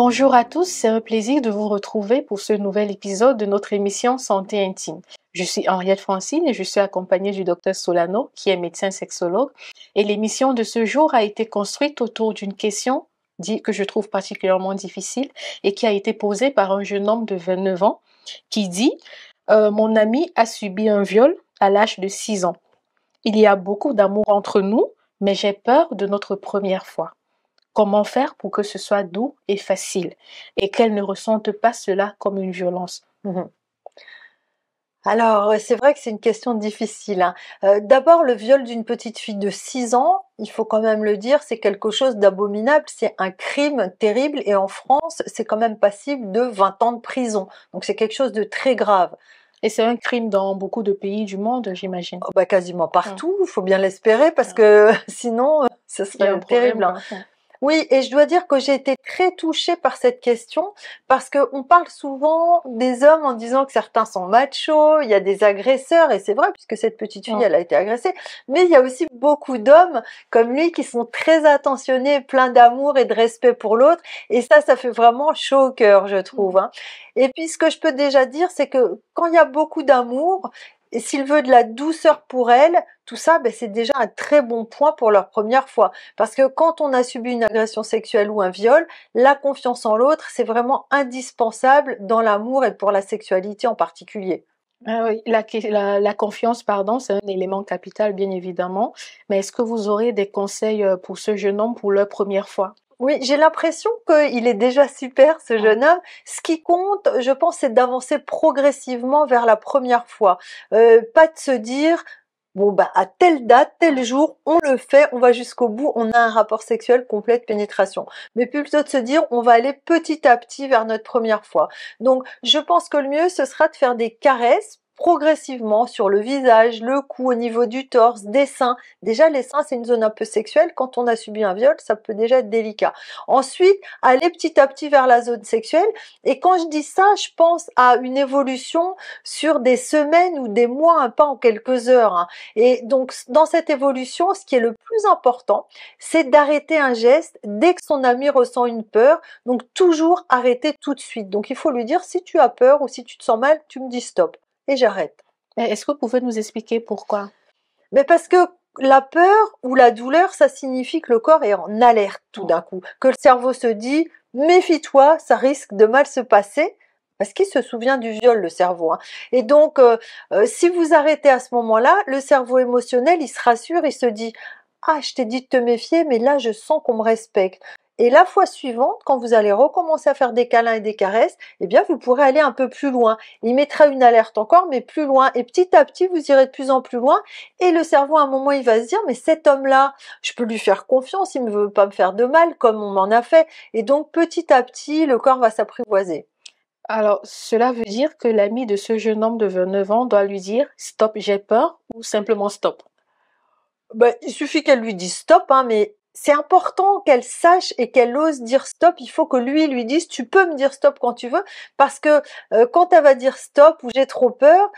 Bonjour à tous, c'est un plaisir de vous retrouver pour ce nouvel épisode de notre émission Santé intime. Je suis Henriette Francine et je suis accompagnée du docteur Solano, qui est médecin sexologue. Et l'émission de ce jour a été construite autour d'une question que je trouve particulièrement difficile et qui a été posée par un jeune homme de 29 ans qui dit Mon ami a subi un viol à l'âge de 6 ans. Il y a beaucoup d'amour entre nous, mais j'ai peur de notre première fois. Comment faire pour que ce soit doux et facile et qu'elle ne ressente pas cela comme une violence? Mhm. Alors, c'est vrai que c'est une question difficile, hein. D'abord, le viol d'une petite fille de 6 ans, il faut quand même le dire, c'est quelque chose d'abominable, c'est un crime terrible et en France, c'est quand même passible de 20 ans de prison. Donc c'est quelque chose de très grave. Et c'est un crime dans beaucoup de pays du monde, j'imagine. Oh, bah, quasiment partout, il faut bien l'espérer parce que sinon, ce Il y a un serait problème, terrible, hein. quoi. Oui, et je dois dire que j'ai été très touchée par cette question parce qu'on parle souvent des hommes en disant que certains sont machos, il y a des agresseurs, et c'est vrai puisque cette petite fille, elle a été agressée, mais il y a aussi beaucoup d'hommes comme lui qui sont très attentionnés, pleins d'amour et de respect pour l'autre, et ça fait vraiment chaud au cœur, je trouve, hein. Et puis ce que je peux déjà dire, c'est que quand il y a beaucoup d'amour, et s'il veut de la douceur pour elle, tout ça, ben, c'est déjà un très bon point pour leur première fois. Parce que quand on a subi une agression sexuelle ou un viol, la confiance en l'autre, c'est vraiment indispensable dans l'amour et pour la sexualité en particulier. Ah oui, la confiance, pardon, c'est un élément capital, bien évidemment. Mais est-ce que vous aurez des conseils pour ce jeune homme pour leur première fois? Oui, j'ai l'impression qu'il est déjà super, ce jeune homme. Ce qui compte, je pense, c'est d'avancer progressivement vers la première fois. Pas de se dire, bon, bah, à telle date, tel jour, on le fait, on va jusqu'au bout, on a un rapport sexuel complet de pénétration. Mais plutôt de se dire, on va aller petit à petit vers notre première fois. Donc, je pense que le mieux, ce sera de faire des caresses progressivement sur le visage, le cou, au niveau du torse, des seins. Déjà, les seins, c'est une zone un peu sexuelle. Quand on a subi un viol, ça peut déjà être délicat. Ensuite, aller petit à petit vers la zone sexuelle. Et quand je dis ça, je pense à une évolution sur des semaines ou des mois, hein, pas en quelques heures, hein. Et donc, dans cette évolution, ce qui est le plus important, c'est d'arrêter un geste dès que son ami ressent une peur. Donc, toujours arrêter tout de suite. Donc, il faut lui dire, si tu as peur ou si tu te sens mal, tu me dis stop. Et j'arrête. Est-ce que vous pouvez nous expliquer pourquoi? Mais parce que la peur ou la douleur, ça signifie que le corps est en alerte tout d'un coup, que le cerveau se dit méfie-toi, ça risque de mal se passer. Parce qu'il se souvient du viol, le cerveau, hein. Et donc, si vous arrêtez à ce moment-là, le cerveau émotionnel, il se rassure, il se dit ah, je t'ai dit de te méfier, mais là, je sens qu'on me respecte. Et la fois suivante, quand vous allez recommencer à faire des câlins et des caresses, eh bien, vous pourrez aller un peu plus loin. Il mettra une alerte encore, mais plus loin. Et petit à petit, vous irez de plus en plus loin. Et le cerveau, à un moment, il va se dire, mais cet homme-là, je peux lui faire confiance, il ne veut pas me faire de mal, comme on m'en a fait. Et donc, petit à petit, le corps va s'apprivoiser. Alors, cela veut dire que l'ami de ce jeune homme de 29 ans doit lui dire stop, j'ai peur ou simplement stop? Ben, il suffit qu'elle lui dise stop, hein, mais c'est important qu'elle sache et qu'elle ose dire stop. Il faut que lui dise tu peux me dire stop quand tu veux, parce que quand elle va dire stop ou j'ai trop peur,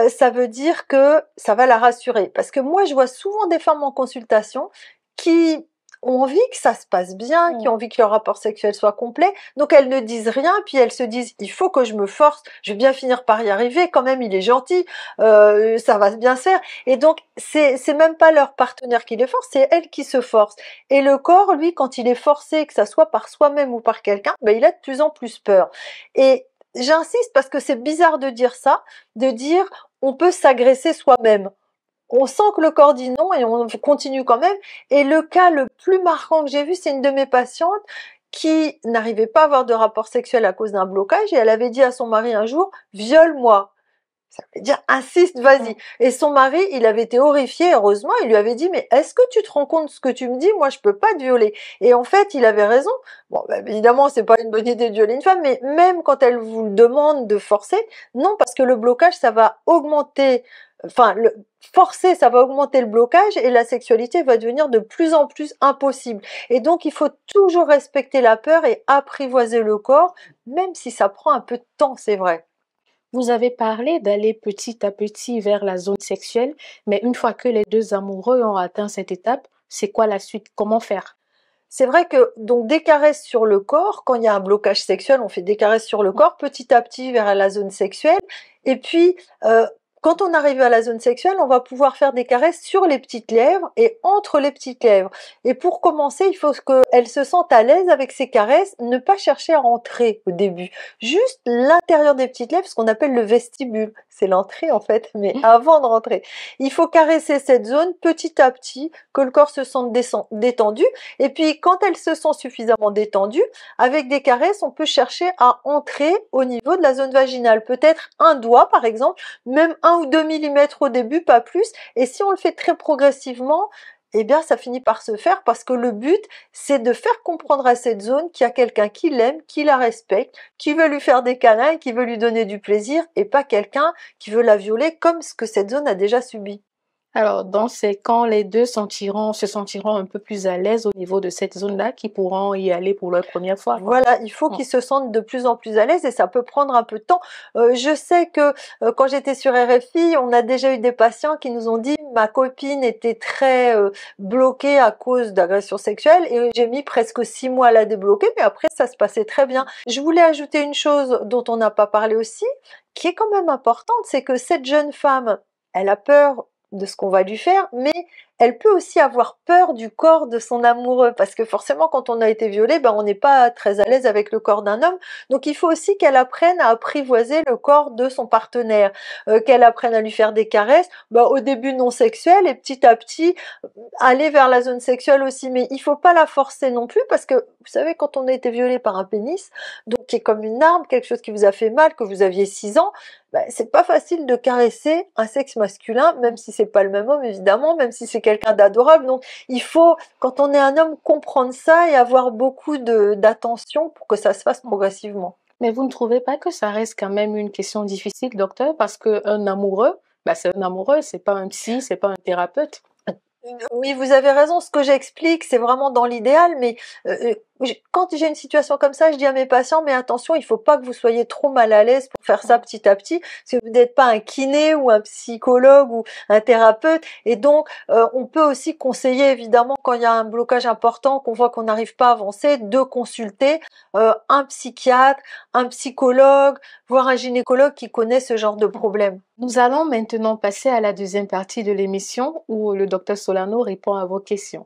ça veut dire que ça va la rassurer. Parce que moi, je vois souvent des femmes en consultation qui ont envie que ça se passe bien, qui ont envie que leur rapport sexuel soit complet, donc elles ne disent rien, puis elles se disent il faut que je me force, je vais bien finir par y arriver, quand même il est gentil, ça va bien se faire. Et donc c'est même pas leur partenaire qui les force, c'est elles qui se forcent. Et le corps, lui, quand il est forcé, que ça soit par soi-même ou par quelqu'un, ben, il a de plus en plus peur. Et j'insiste parce que c'est bizarre de dire ça, de dire on peut s'agresser soi-même. On sent que le corps dit non et on continue quand même. Et le cas le plus marquant que j'ai vu, c'est une de mes patientes qui n'arrivait pas à avoir de rapport sexuel à cause d'un blocage et elle avait dit à son mari un jour, viole-moi. Ça veut dire insiste, vas-y. Et son mari, il avait été horrifié, heureusement, il lui avait dit, mais est-ce que tu te rends compte de ce que tu me dis? Moi, je peux pas te violer. Et en fait, il avait raison. Bon, ben, évidemment, c'est pas une bonne idée de violer une femme, mais même quand elle vous le demande de forcer, non, parce que le blocage, ça va augmenter, forcer, ça va augmenter le blocage et la sexualité va devenir de plus en plus impossible. Et donc, il faut toujours respecter la peur et apprivoiser le corps, même si ça prend un peu de temps, c'est vrai. Vous avez parlé d'aller petit à petit vers la zone sexuelle, mais une fois que les deux amoureux ont atteint cette étape, c'est quoi la suite? Comment faire? c'est vrai que donc des caresses sur le corps, quand il y a un blocage sexuel, on fait des caresses sur le corps petit à petit vers la zone sexuelle. Et puis, quand on arrive à la zone sexuelle, on va pouvoir faire des caresses sur les petites lèvres et entre les petites lèvres. Et pour commencer, il faut qu'elle se sente à l'aise avec ces caresses, ne pas chercher à rentrer au début. Juste l'intérieur des petites lèvres, ce qu'on appelle le vestibule. C'est l'entrée en fait, mais avant de rentrer. Il faut caresser cette zone petit à petit, que le corps se sente détendu. Et puis, quand elle se sent suffisamment détendue, avec des caresses, on peut chercher à entrer au niveau de la zone vaginale. Peut-être un doigt, par exemple, même 1 ou 2 millimètres au début, pas plus. Et si on le fait très progressivement, eh bien, ça finit par se faire parce que le but, c'est de faire comprendre à cette zone qu'il y a quelqu'un qui l'aime, qui la respecte, qui veut lui faire des câlins, qui veut lui donner du plaisir et pas quelqu'un qui veut la violer comme ce que cette zone a déjà subi. Alors, dans ces camps, les deux se sentiront un peu plus à l'aise au niveau de cette zone-là, qui pourront y aller pour leur première fois, quoi. Voilà, il faut qu'ils se sentent de plus en plus à l'aise et ça peut prendre un peu de temps. Je sais que quand j'étais sur RFI, on a déjà eu des patients qui nous ont dit ma copine était très bloquée à cause d'agressions sexuelles et j'ai mis presque 6 mois à la débloquer, mais après ça se passait très bien. Je voulais ajouter une chose dont on n'a pas parlé aussi, qui est quand même importante, c'est que cette jeune femme, elle a peur de ce qu'on va lui faire, mais elle peut aussi avoir peur du corps de son amoureux, parce que forcément quand on a été violé, ben on n'est pas très à l'aise avec le corps d'un homme, donc il faut aussi qu'elle apprenne à apprivoiser le corps de son partenaire, qu'elle apprenne à lui faire des caresses, ben, au début non sexuelles et petit à petit aller vers la zone sexuelle aussi, mais il faut pas la forcer non plus, parce que vous savez quand on a été violé par un pénis, donc qui est comme une arme, quelque chose qui vous a fait mal, que vous aviez 6 ans, ben, c'est pas facile de caresser un sexe masculin, même si c'est pas le même homme évidemment, même si c'est quelqu'un d'adorable. Donc il faut, quand on est un homme, comprendre ça et avoir beaucoup d'attention pour que ça se fasse progressivement. Mais vous ne trouvez pas que ça reste quand même une question difficile, docteur, parce qu'un amoureux, bah, c'est un amoureux, c'est pas un psy, c'est pas un thérapeute. Oui, vous avez raison, ce que j'explique, c'est vraiment dans l'idéal, mais quand j'ai une situation comme ça, je dis à mes patients, mais attention, il faut pas que vous soyez trop mal à l'aise pour faire ça petit à petit, parce que vous n'êtes pas un kiné ou un psychologue ou un thérapeute, et donc on peut aussi conseiller, évidemment, quand il y a un blocage important, qu'on voit qu'on n'arrive pas à avancer, de consulter un psychiatre, un psychologue, voire un gynécologue qui connaît ce genre de problème. Nous allons maintenant passer à la deuxième partie de l'émission où le docteur Solano répond à vos questions.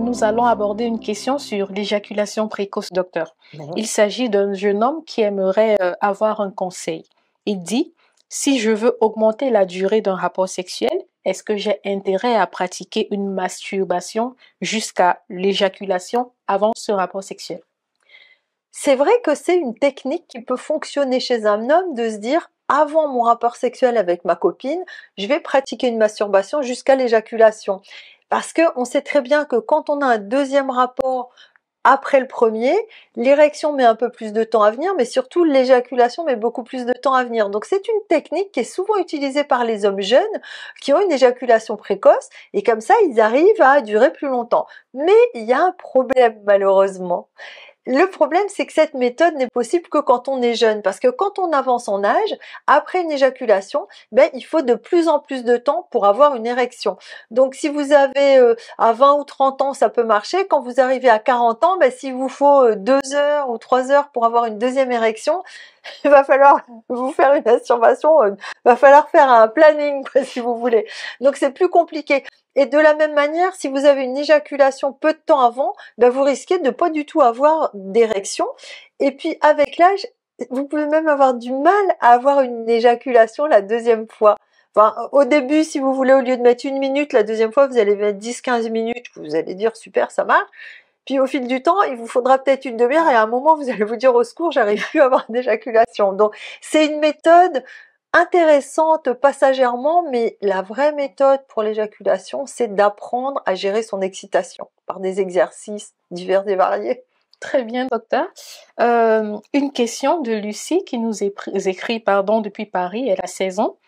Nous allons aborder une question sur l'éjaculation précoce, docteur. Il s'agit d'un jeune homme qui aimerait avoir un conseil. Il dit, si je veux augmenter la durée d'un rapport sexuel, est-ce que j'ai intérêt à pratiquer une masturbation jusqu'à l'éjaculation avant ce rapport sexuel? C'est vrai que c'est une technique qui peut fonctionner chez un homme de se dire avant mon rapport sexuel avec ma copine, je vais pratiquer une masturbation jusqu'à l'éjaculation. Parce que on sait très bien que quand on a un deuxième rapport après le premier, l'érection met un peu plus de temps à venir, mais surtout l'éjaculation met beaucoup plus de temps à venir. Donc c'est une technique qui est souvent utilisée par les hommes jeunes qui ont une éjaculation précoce et comme ça ils arrivent à durer plus longtemps. Mais il y a un problème malheureusement. Le problème, c'est que cette méthode n'est possible que quand on est jeune, parce que quand on avance en âge, après une éjaculation, ben, il faut de plus en plus de temps pour avoir une érection. Donc si vous avez à 20 ou 30 ans, ça peut marcher. Quand vous arrivez à 40 ans, ben, s'il vous faut 2 heures ou 3 heures pour avoir une deuxième érection, il va falloir vous faire une masturbation, va falloir faire un planning, quoi, si vous voulez. Donc c'est plus compliqué. Et de la même manière, si vous avez une éjaculation peu de temps avant, ben vous risquez de pas du tout avoir d'érection. Et puis avec l'âge, vous pouvez même avoir du mal à avoir une éjaculation la deuxième fois. Enfin, au début, si vous voulez, au lieu de mettre 1 minute, la deuxième fois, vous allez mettre 10-15 minutes, vous allez dire super, ça marche. Puis au fil du temps, il vous faudra peut-être une demi-heure et à un moment, vous allez vous dire au secours, j'arrive plus à avoir d'éjaculation. Donc, c'est une méthode intéressante passagèrement, mais la vraie méthode pour l'éjaculation, c'est d'apprendre à gérer son excitation par des exercices divers et variés. Très bien, docteur. Une question de Lucie qui nous écrit depuis Paris. Elle a 16 ans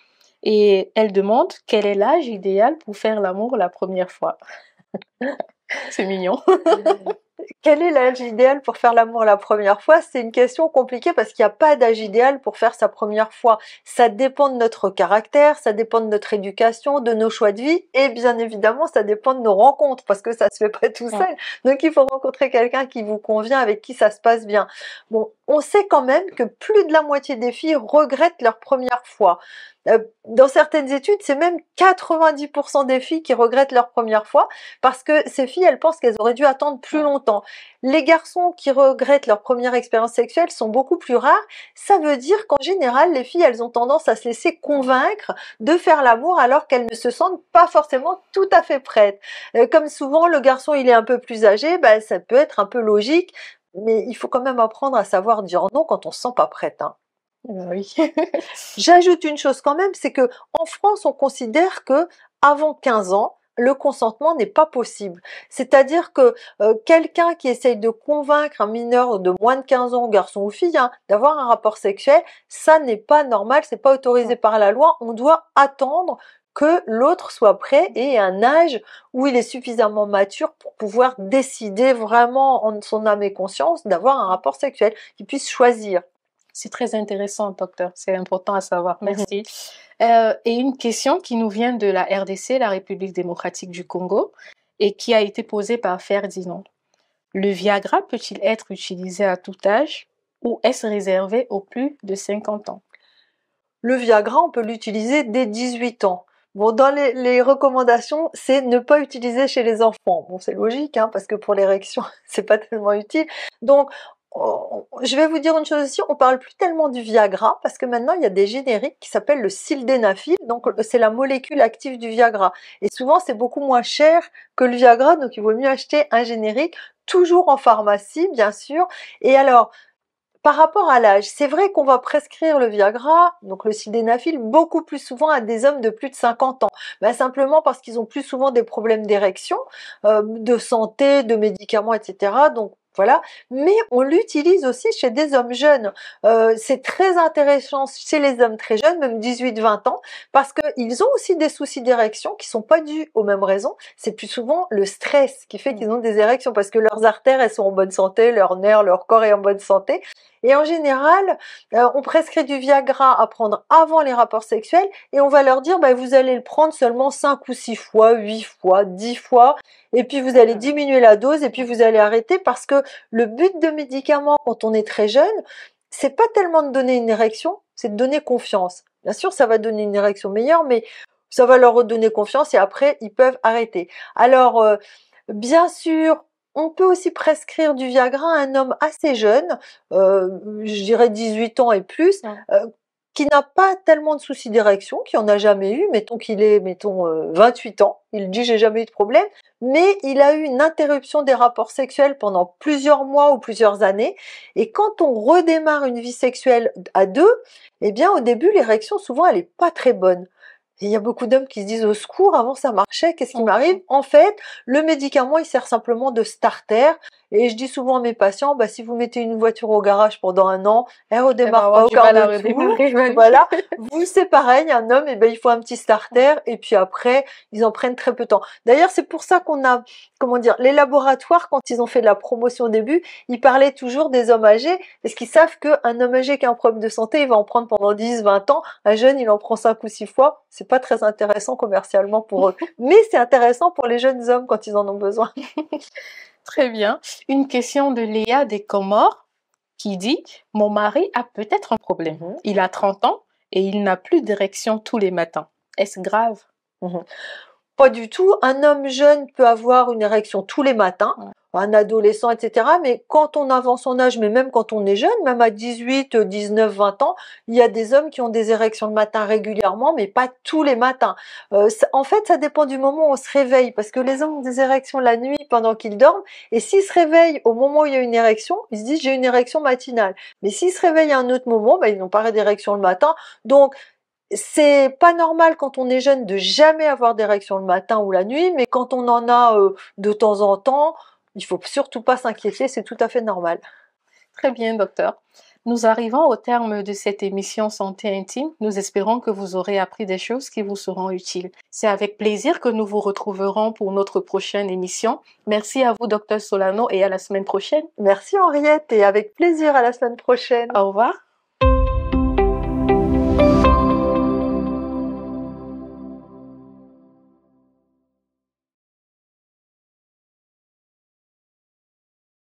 et elle demande quel est l'âge idéal pour faire l'amour la première fois. C'est mignon. Quel est l'âge idéal pour faire l'amour la première fois? C'est une question compliquée parce qu'il n'y a pas d'âge idéal pour faire sa première fois. Ça dépend de notre caractère, ça dépend de notre éducation, de nos choix de vie et bien évidemment ça dépend de nos rencontres parce que ça se fait pas tout Ouais. seul. Donc il faut rencontrer quelqu'un qui vous convient, avec qui ça se passe bien. Bon, on sait quand même que plus de la moitié des filles regrettent leur première fois. Dans certaines études, c'est même 90% des filles qui regrettent leur première fois parce que ces filles, elles pensent qu'elles auraient dû attendre plus longtemps. Les garçons qui regrettent leur première expérience sexuelle sont beaucoup plus rares. Ça veut dire qu'en général, les filles, elles ont tendance à se laisser convaincre de faire l'amour alors qu'elles ne se sentent pas forcément tout à fait prêtes. Comme souvent, le garçon, il est un peu plus âgé, bah, ça peut être un peu logique, mais il faut quand même apprendre à savoir dire non quand on se sent pas prête, hein. Oui. J'ajoute une chose quand même, c'est que en France, on considère que avant 15 ans, le consentement n'est pas possible. C'est-à-dire que quelqu'un qui essaye de convaincre un mineur de moins de 15 ans, garçon ou fille, hein, d'avoir un rapport sexuel, ça n'est pas normal, c'est pas autorisé par la loi. On doit attendre que l'autre soit prêt et ait un âge où il est suffisamment mature pour pouvoir décider vraiment en son âme et conscience d'avoir un rapport sexuel, qu'il puisse choisir. C'est très intéressant, docteur. C'est important à savoir. Mhm. Merci. Et une question qui nous vient de la RDC, la République démocratique du Congo, et qui a été posée par Ferdinand. Le Viagra peut-il être utilisé à tout âge ou est-ce réservé aux plus de 50 ans? Le Viagra, on peut l'utiliser dès 18 ans. Bon, dans les recommandations, c'est ne pas utiliser chez les enfants. Bon, c'est logique, hein, parce que pour l'érection, c'est pas tellement utile. Donc, je vais vous dire une chose aussi, on parle plus tellement du Viagra, parce que maintenant, il y a des génériques qui s'appellent le sildenafil, donc c'est la molécule active du Viagra. Et souvent, c'est beaucoup moins cher que le Viagra, donc il vaut mieux acheter un générique, toujours en pharmacie, bien sûr. Et alors, par rapport à l'âge, c'est vrai qu'on va prescrire le Viagra, donc le sildenafil, beaucoup plus souvent à des hommes de plus de 50 ans. Ben, simplement parce qu'ils ont plus souvent des problèmes d'érection, de santé, de médicaments, etc. Donc voilà. Mais on l'utilise aussi chez des hommes jeunes. C'est très intéressant chez les hommes très jeunes, même 18-20 ans, parce qu'ils ont aussi des soucis d'érection qui sont pas dus aux mêmes raisons. C'est plus souvent le stress qui fait qu'ils ont des érections, parce que leurs artères, elles sont en bonne santé, leurs nerfs, leur corps est en bonne santé. Et en général, on prescrit du Viagra à prendre avant les rapports sexuels et on va leur dire bah, vous allez le prendre seulement 5 ou 6 fois, 8 fois, 10 fois et puis vous allez diminuer la dose et puis vous allez arrêter parce que le but de médicaments quand on est très jeune, c'est pas tellement de donner une érection, c'est de donner confiance. Bien sûr, ça va donner une érection meilleure, mais ça va leur redonner confiance et après, ils peuvent arrêter. Alors, bien sûr, on peut aussi prescrire du Viagra à un homme assez jeune, je dirais 18 ans et plus, qui n'a pas tellement de soucis d'érection, qui en a jamais eu, mettons qu'il ait, 28 ans, il dit j'ai jamais eu de problème, mais il a eu une interruption des rapports sexuels pendant plusieurs mois ou plusieurs années, et quand on redémarre une vie sexuelle à deux, eh bien au début l'érection souvent elle est pas très bonne. Et il y a beaucoup d'hommes qui se disent au secours, avant ça marchait, qu'est-ce qui m'arrive? En fait, le médicament, il sert simplement de starter. Et je dis souvent à mes patients, bah, si vous mettez une voiture au garage pendant 1 an, elle redémarre pas au quart de tour. Voilà. Vous, c'est pareil, un homme, et ben, il faut un petit starter. Et puis après, ils en prennent très peu de temps. D'ailleurs, c'est pour ça qu'on a, comment dire, les laboratoires, quand ils ont fait de la promotion au début, ils parlaient toujours des hommes âgés, parce qu'ils savent qu'un homme âgé qui a un problème de santé, il va en prendre pendant 10, 20 ans. Un jeune, il en prend 5 ou 6 fois. C'est pas très intéressant commercialement pour eux. Mais c'est intéressant pour les jeunes hommes quand ils en ont besoin. Très bien. Une question de Léa des Comores qui dit « Mon mari a peut-être un problème. Il a 30 ans et il n'a plus d'érection tous les matins. Est-ce grave ?» Pas du tout. Un homme jeune peut avoir une érection tous les matins, un adolescent, etc. Mais quand on avance en âge, mais même quand on est jeune, même à 18, 19, 20 ans, il y a des hommes qui ont des érections le matin régulièrement, mais pas tous les matins. En fait, ça dépend du moment où on se réveille, parce que les hommes ont des érections la nuit pendant qu'ils dorment, et s'ils se réveillent au moment où il y a une érection, ils se disent j'ai une érection matinale. Mais s'ils se réveillent à un autre moment, ils n'ont pas d'érection le matin. Donc, c'est pas normal quand on est jeune de jamais avoir d'érection le matin ou la nuit, mais quand on en a de temps en temps, il faut surtout pas s'inquiéter, c'est tout à fait normal. Très bien, docteur. Nous arrivons au terme de cette émission Santé intime. Nous espérons que vous aurez appris des choses qui vous seront utiles. C'est avec plaisir que nous vous retrouverons pour notre prochaine émission. Merci à vous, Dr Solano, et à la semaine prochaine. Merci Henriette et avec plaisir à la semaine prochaine. Au revoir.